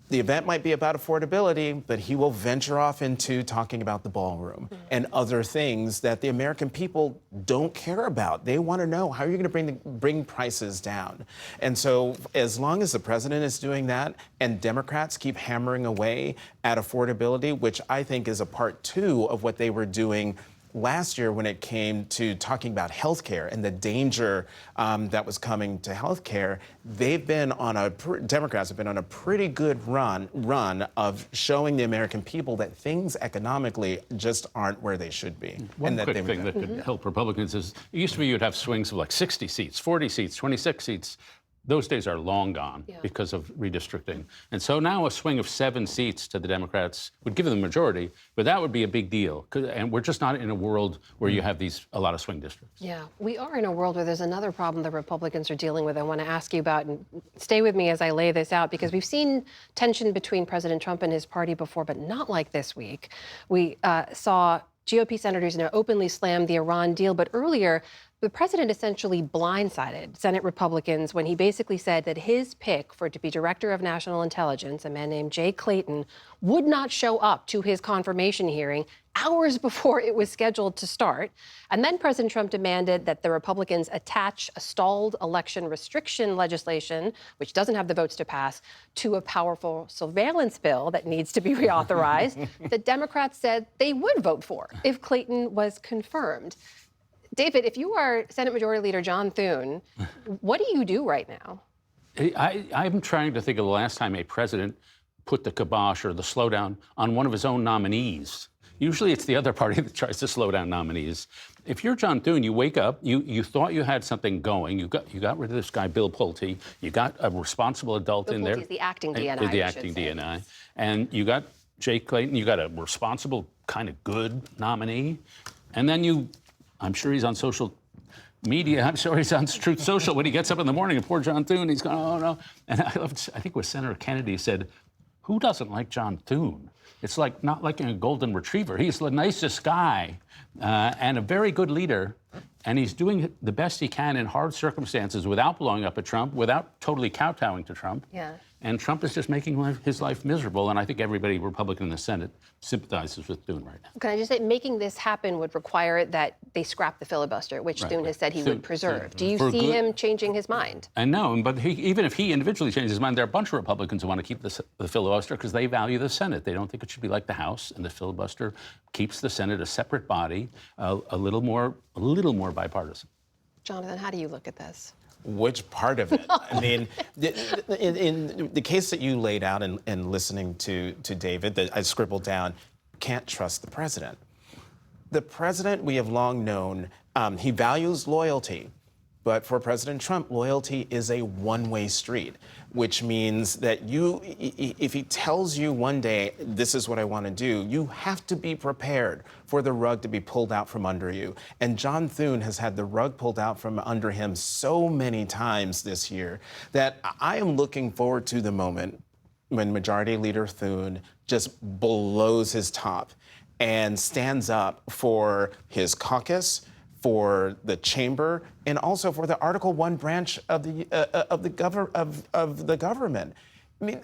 the event might be about affordability, but he will venture off into talking about the ballroom and other things that the American people don't care about. They want to know, how are you going to bring prices down? And so as long as the president is doing that and Democrats keep hammering away at affordability, which I think is a part two of what they were doing last year when it came to talking about health care and the danger that was coming to health care, Democrats have been on a pretty good run of showing the American people that things economically just aren't where they should be. One quick thing that could help Republicans is, it used to be you'd have swings of like 60 seats, 40 seats, 26 seats. Those days are long gone because of redistricting. And so now a swing of 7 seats to the Democrats would give them the majority, but that would be a big deal. And we're just not in a world where you have a lot of swing districts. Yeah, we are in a world where there's another problem the Republicans are dealing with I want to ask you about, and stay with me as I lay this out, because we've seen tension between President Trump and his party before, but not like this week. We saw GOP senators openly slam the Iran deal, but earlier, the president essentially blindsided Senate Republicans when he basically said that his pick to be director of national intelligence, a man named Jay Clayton, would not show up to his confirmation hearing hours before it was scheduled to start. And then President Trump demanded that the Republicans attach a stalled election restriction legislation, which doesn't have the votes to pass, to a powerful surveillance bill that needs to be reauthorized that Democrats said they would vote for if Clayton was confirmed. David, if you are Senate Majority Leader John Thune, what do you do right now? I'm trying to think of the last time a president put the kibosh or the slowdown on one of his own nominees. Usually it's the other party that tries to slow down nominees. If you're John Thune, you wake up, you thought you had something going, you got rid of this guy, Bill Pulte, you got a responsible adult in there. Bill Pulte's the acting DNI. The acting DNI. And you got Jay Clayton, you got a responsible, kind of good nominee. And then I'm sure he's on social media. I'm sure he's on Truth Social when he gets up in the morning, and poor John Thune, he's going, oh, no. And I think it was Senator Kennedy said, who doesn't like John Thune? It's like not liking a golden retriever. He's the nicest guy and a very good leader. And he's doing the best he can in hard circumstances without blowing up at Trump, without totally kowtowing to Trump. Yeah. And Trump is just making his life miserable. And I think everybody Republican in the Senate sympathizes with Thune right now. Can I just say, making this happen would require that they scrap the filibuster, which Thune has said he would preserve. Do you see him changing his mind? I know, but even if he individually changes his mind, there are a bunch of Republicans who want to keep the filibuster because they value the Senate. They don't think it should be like the House, and the filibuster keeps the Senate a separate body, a little more bipartisan. Jonathan, how do you look at this? Which part of it? I mean, in the case that you laid out and listening to David, that I scribbled down, can't trust the president. The president, we have long known, he values loyalty. But for President Trump, loyalty is a one-way street, which means that if he tells you one day, this is what I want to do, you have to be prepared for the rug to be pulled out from under you. And John Thune has had the rug pulled out from under him so many times this year that I am looking forward to the moment when Majority Leader Thune just blows his top and stands up for his caucus, for the chamber, and also for the Article 1 branch of the government. I mean,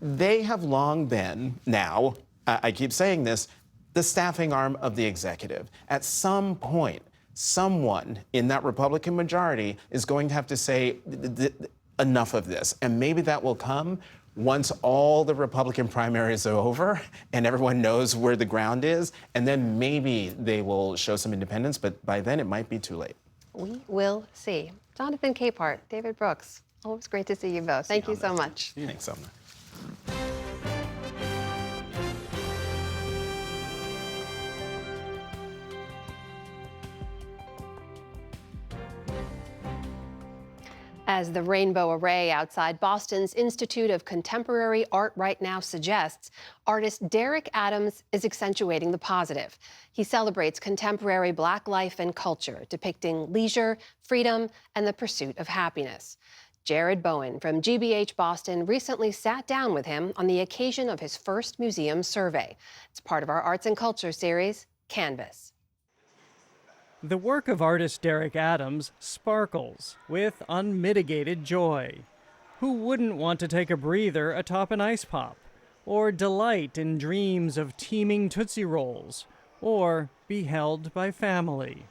they have long been now, I keep saying this, the staffing arm of the executive. At some point, someone in that Republican majority is going to have to say enough of this, and maybe that will come once all the Republican primaries are over and everyone knows where the ground is, and then maybe they will show some independence, but by then it might be too late. We will see. Jonathan Capehart, David Brooks, always great to see you both. Thank you so much. Thanks, Sumner. As the rainbow array outside Boston's Institute of Contemporary Art right now suggests, artist Derek Adams is accentuating the positive. He celebrates contemporary Black life and culture, depicting leisure, freedom, and the pursuit of happiness. Jared Bowen from GBH Boston recently sat down with him on the occasion of his first museum survey. It's part of our Arts and Culture series, Canvas. The work of artist Derek Adams sparkles with unmitigated joy. Who wouldn't want to take a breather atop an ice pop? Or delight in dreams of teeming Tootsie Rolls? Or be held by family?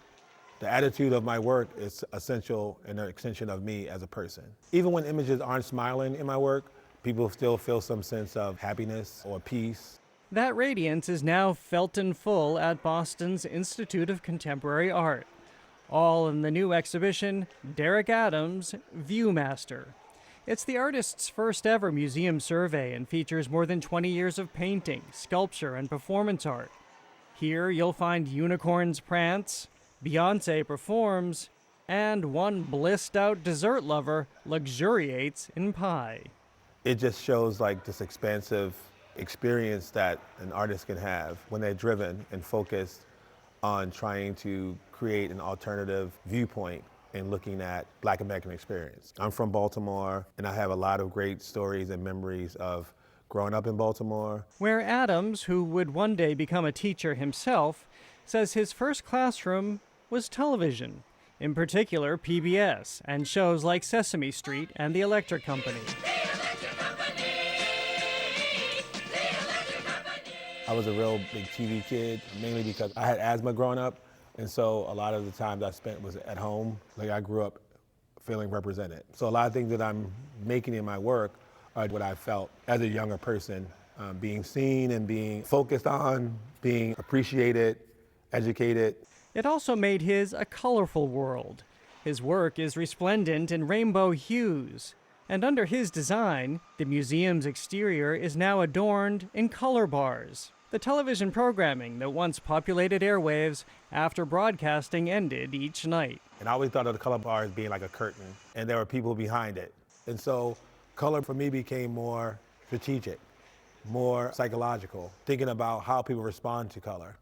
The attitude of my work is essential and an extension of me as a person. Even when images aren't smiling in my work, people still feel some sense of happiness or peace. That radiance is now felt in full at Boston's Institute of Contemporary Art. All in the new exhibition, Derek Adams' Viewmaster. It's the artist's first ever museum survey and features more than 20 years of painting, sculpture, and performance art. Here you'll find unicorns prance, Beyoncé performs, and one blissed out dessert lover luxuriates in pie. It just shows like this expansive experience that an artist can have when they're driven and focused on trying to create an alternative viewpoint in looking at Black American experience. I'm from Baltimore, and I have a lot of great stories and memories of growing up in Baltimore. Where Adams, who would one day become a teacher himself, says his first classroom was television, in particular PBS, and shows like Sesame Street and The Electric Company. I was a real big TV kid, mainly because I had asthma growing up, and so a lot of the times I spent was at home. Like I grew up feeling represented. So a lot of things that I'm making in my work are what I felt as a younger person, being seen and being focused on, being appreciated, educated. It also made his a colorful world. His work is resplendent in rainbow hues, and under his design, the museum's exterior is now adorned in color bars, the television programming that once populated airwaves after broadcasting ended each night. And I always thought of the color bar as being like a curtain, and there were people behind it. And so color for me became more strategic, more psychological, thinking about how people respond to color.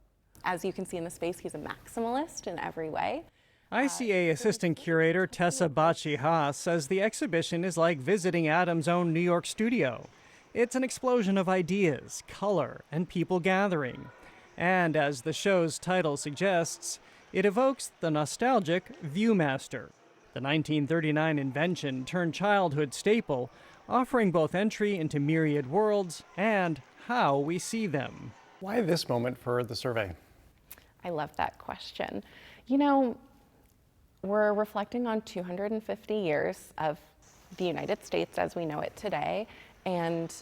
As you can see in the space, he's a maximalist in every way. ICA Assistant Curator Tessa Bachi-Haas says the exhibition is like visiting Adams' own New York studio. It's an explosion of ideas, color, and people gathering. And as the show's title suggests, it evokes the nostalgic Viewmaster, the 1939 invention turned childhood staple, offering both entry into myriad worlds and how we see them. Why this moment for the survey? I love that question. You know, we're reflecting on 250 years of the United States as we know it today, and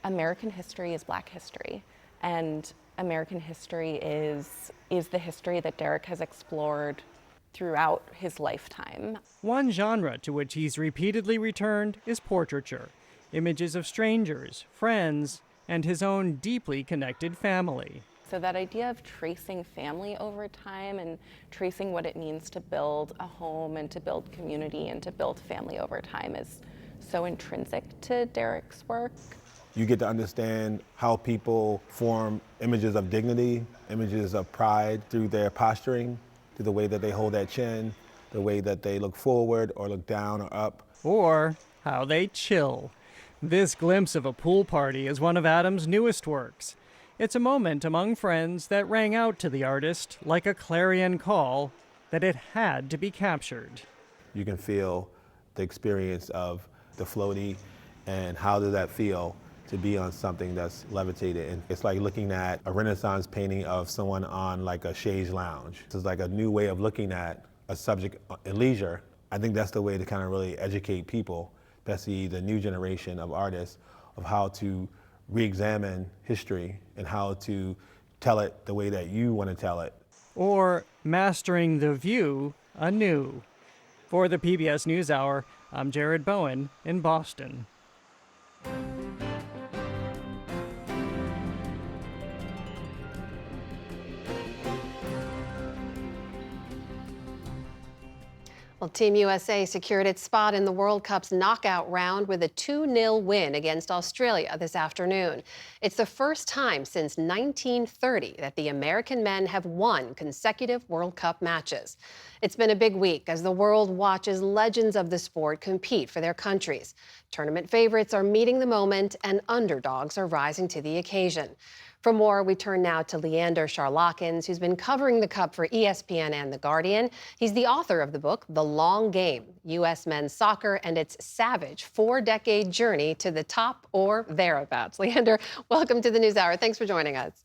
American history is Black history. And American history is the history that Derek has explored throughout his lifetime. One genre to which he's repeatedly returned is portraiture, images of strangers, friends, and his own deeply connected family. So that idea of tracing family over time and tracing what it means to build a home and to build community and to build family over time is so intrinsic to Derek's work. You get to understand how people form images of dignity, images of pride through their posturing, through the way that they hold that chin, the way that they look forward or look down or up. Or how they chill. This glimpse of a pool party is one of Adams' newest works. It's a moment among friends that rang out to the artist like a clarion call that it had to be captured. You can feel the experience of the floaty and how does that feel to be on something that's levitated. And it's like looking at a Renaissance painting of someone on like a chaise lounge. It's like a new way of looking at a subject in leisure. I think that's the way to kind of really educate people, especially the new generation of artists, of how to re-examine history and how to tell it the way that you want to tell it. Or mastering the view anew. For the PBS News Hour, I'm Jared Bowen in Boston. Well, Team USA secured its spot in the World Cup's knockout round with a 2-0 win against Australia this afternoon. It's the first time since 1930 that the American men have won consecutive World Cup matches. It's been a big week as the world watches legends of the sport compete for their countries. Tournament favorites are meeting the moment and underdogs are rising to the occasion. For more, we turn now to Leander Charlakins, who's been covering the Cup for ESPN and The Guardian. He's the author of the book, The Long Game, U.S. Men's Soccer and its savage 4-decade journey to the top or thereabouts. Leander, welcome to the NewsHour. Thanks for joining us.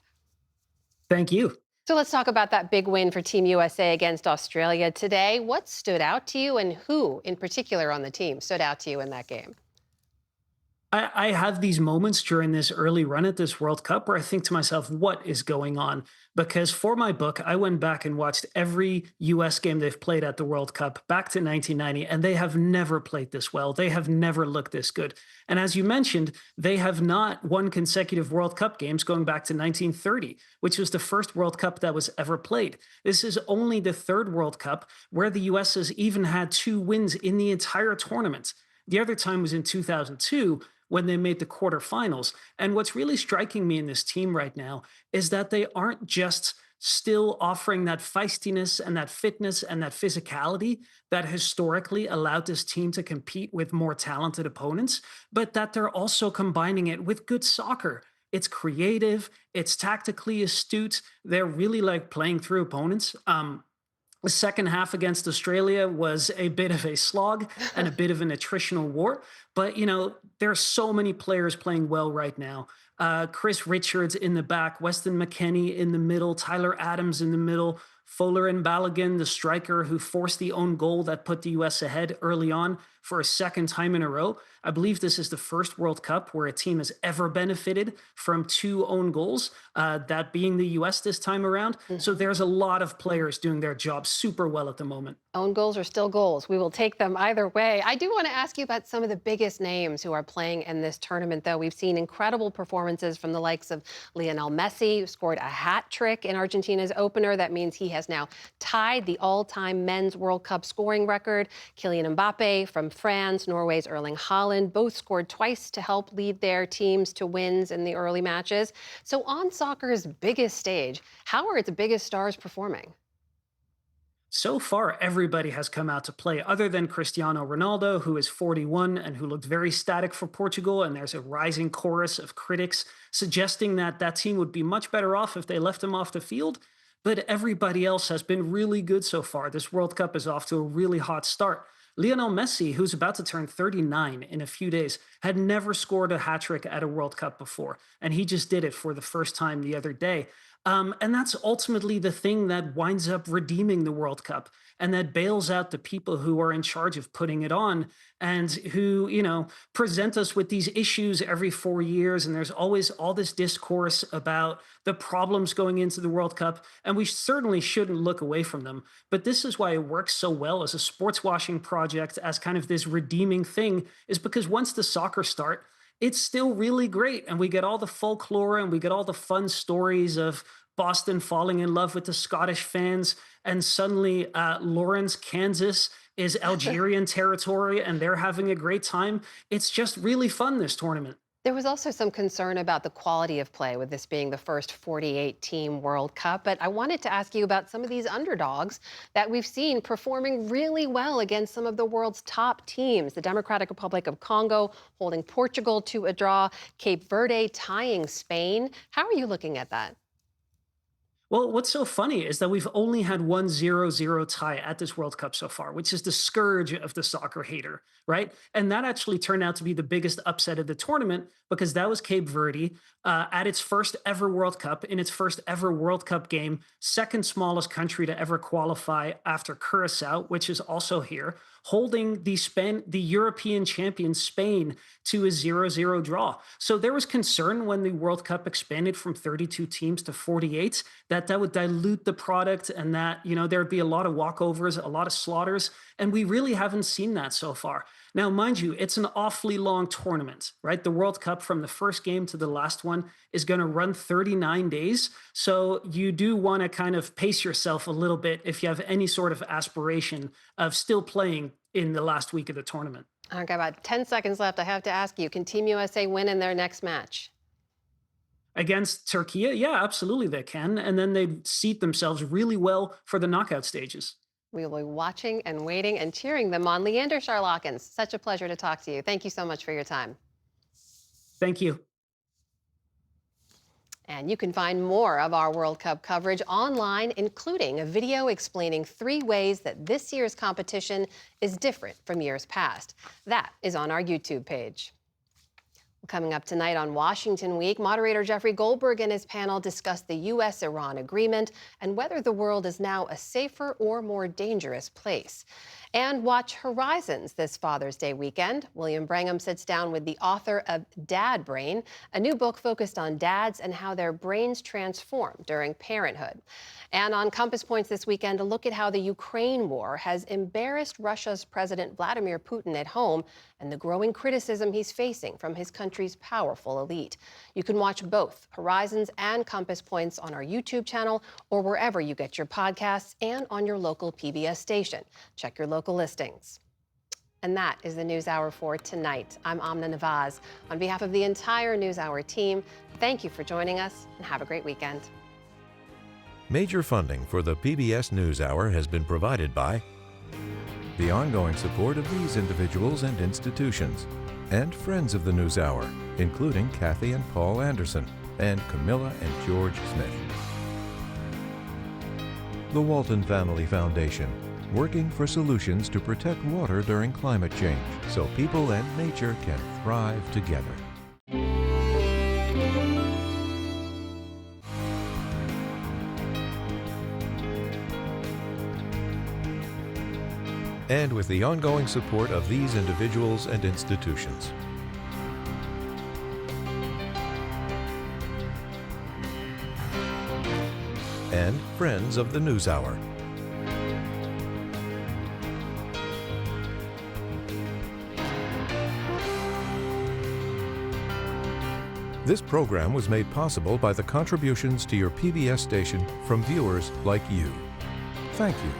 Thank you. So let's talk about that big win for Team USA against Australia today. What stood out to you, and who in particular on the team stood out to you in that game? I have these moments during this early run at this World Cup where I think to myself, what is going on? Because for my book, I went back and watched every US game they've played at the World Cup back to 1990, and they have never played this well. They have never looked this good. And as you mentioned, they have not won consecutive World Cup games going back to 1930, which was the first World Cup that was ever played. This is only the third World Cup where the US has even had 2 wins in the entire tournament. The other time was in 2002, when they made the quarterfinals. And what's really striking me in this team right now is that they aren't just still offering that feistiness and that fitness and that physicality that historically allowed this team to compete with more talented opponents, but that they're also combining it with good soccer. It's creative, it's tactically astute. They're really like playing through opponents. The second half against Australia was a bit of a slog and a bit of an attritional war. But, you know, there are so many players playing well right now. Chris Richards in the back, Weston McKennie in the middle, Tyler Adams in the middle, Fuller and Balogun, the striker who forced the own goal that put the U.S. ahead early on for a second time in a row. I believe this is the first World Cup where a team has ever benefited from 2 own goals, that being the U.S. this time around. So there's a lot of players doing their job super well at the moment. Own goals are still goals. We will take them either way. I do want to ask you about some of the biggest names who are playing in this tournament, though. We've seen incredible performances from the likes of Lionel Messi, who scored a hat trick in Argentina's opener. That means he has now tied the all-time men's World Cup scoring record. Kylian Mbappe from France, Norway's Erling Haaland, both scored twice to help lead their teams to wins in the early matches. So on soccer's biggest stage, how are its biggest stars performing? So far, everybody has come out to play, other than Cristiano Ronaldo, who is 41 and who looked very static for Portugal. And there's a rising chorus of critics suggesting that that team would be much better off if they left him off the field. But everybody else has been really good so far. This World Cup is off to a really hot start. Lionel Messi, who's about to turn 39 in a few days, had never scored a hat trick at a World Cup before, and he just did it for the first time the other day. And that's ultimately the thing that winds up redeeming the World Cup and that bails out the people who are in charge of putting it on and who, you know, present us with these issues every 4 years. And there's always all this discourse about the problems going into the World Cup. And we certainly shouldn't look away from them. But this is why it works so well as a sports washing project, as kind of this redeeming thing, is because once the soccer start, it's still really great. And we get all the folklore and we get all the fun stories of Boston falling in love with the Scottish fans. And suddenly Lawrence, Kansas is Algerian territory and they're having a great time. It's just really fun, this tournament. There was also some concern about the quality of play with this being the first 48-team World Cup. But I wanted to ask you about some of these underdogs that we've seen performing really well against some of the world's top teams. The Democratic Republic of Congo holding Portugal to a draw, Cape Verde tying Spain. How are you looking at that? Well, what's so funny is that we've only had one 0-0 tie at this World Cup so far, which is the scourge of the soccer hater, right? And that actually turned out to be the biggest upset of the tournament because that was Cape Verde at its first ever World Cup, in its first ever World Cup game, second smallest country to ever qualify after Curacao, which is also here, holding the European champion Spain to a 0-0 draw. So there was concern when the World Cup expanded from 32 teams to 48 that would dilute the product and that, you know, there'd be a lot of walkovers, a lot of slaughters, and we really haven't seen that so far. Now, mind you, it's an awfully long tournament, right? The World Cup from the first game to the last one is going to run 39 days. So you do want to kind of pace yourself a little bit if you have any sort of aspiration of still playing in the last week of the tournament. I've got about 10 seconds left. I have to ask you, can Team USA win in their next match? Against Turkey, yeah, absolutely they can. And then they seat themselves really well for the knockout stages. We will be watching and waiting and cheering them on. Leander Charlakins, such a pleasure to talk to you. Thank you so much for your time. Thank you. And you can find more of our World Cup coverage online, including a video explaining 3 ways that this year's competition is different from years past. That is on our YouTube page. Coming up tonight on Washington Week, moderator Jeffrey Goldberg and his panel discuss the U.S. Iran agreement and whether the world is now a safer or more dangerous place. And watch Horizons this Father's Day weekend. William Brangham sits down with the author of Dad Brain, a new book focused on dads and how their brains transform during parenthood. And on Compass Points this weekend, a look at how the Ukraine war has embarrassed Russia's President Vladimir Putin at home and the growing criticism he's facing from his country's powerful elite. You can watch both Horizons and Compass Points on our YouTube channel or wherever you get your podcasts and on your local PBS station. Check your local listings. And that is the NewsHour for tonight. I'm Amna Nawaz. On behalf of the entire NewsHour team, thank you for joining us and have a great weekend. Major funding for the PBS NewsHour has been provided by the ongoing support of these individuals and institutions, and friends of the NewsHour, including Kathy and Paul Anderson, and Camilla and George Smith. The Walton Family Foundation, working for solutions to protect water during climate change so people and nature can thrive together. And with the ongoing support of these individuals and institutions. And friends of the NewsHour. This program was made possible by the contributions to your PBS station from viewers like you. Thank you.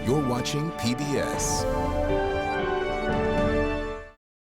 You're watching PBS.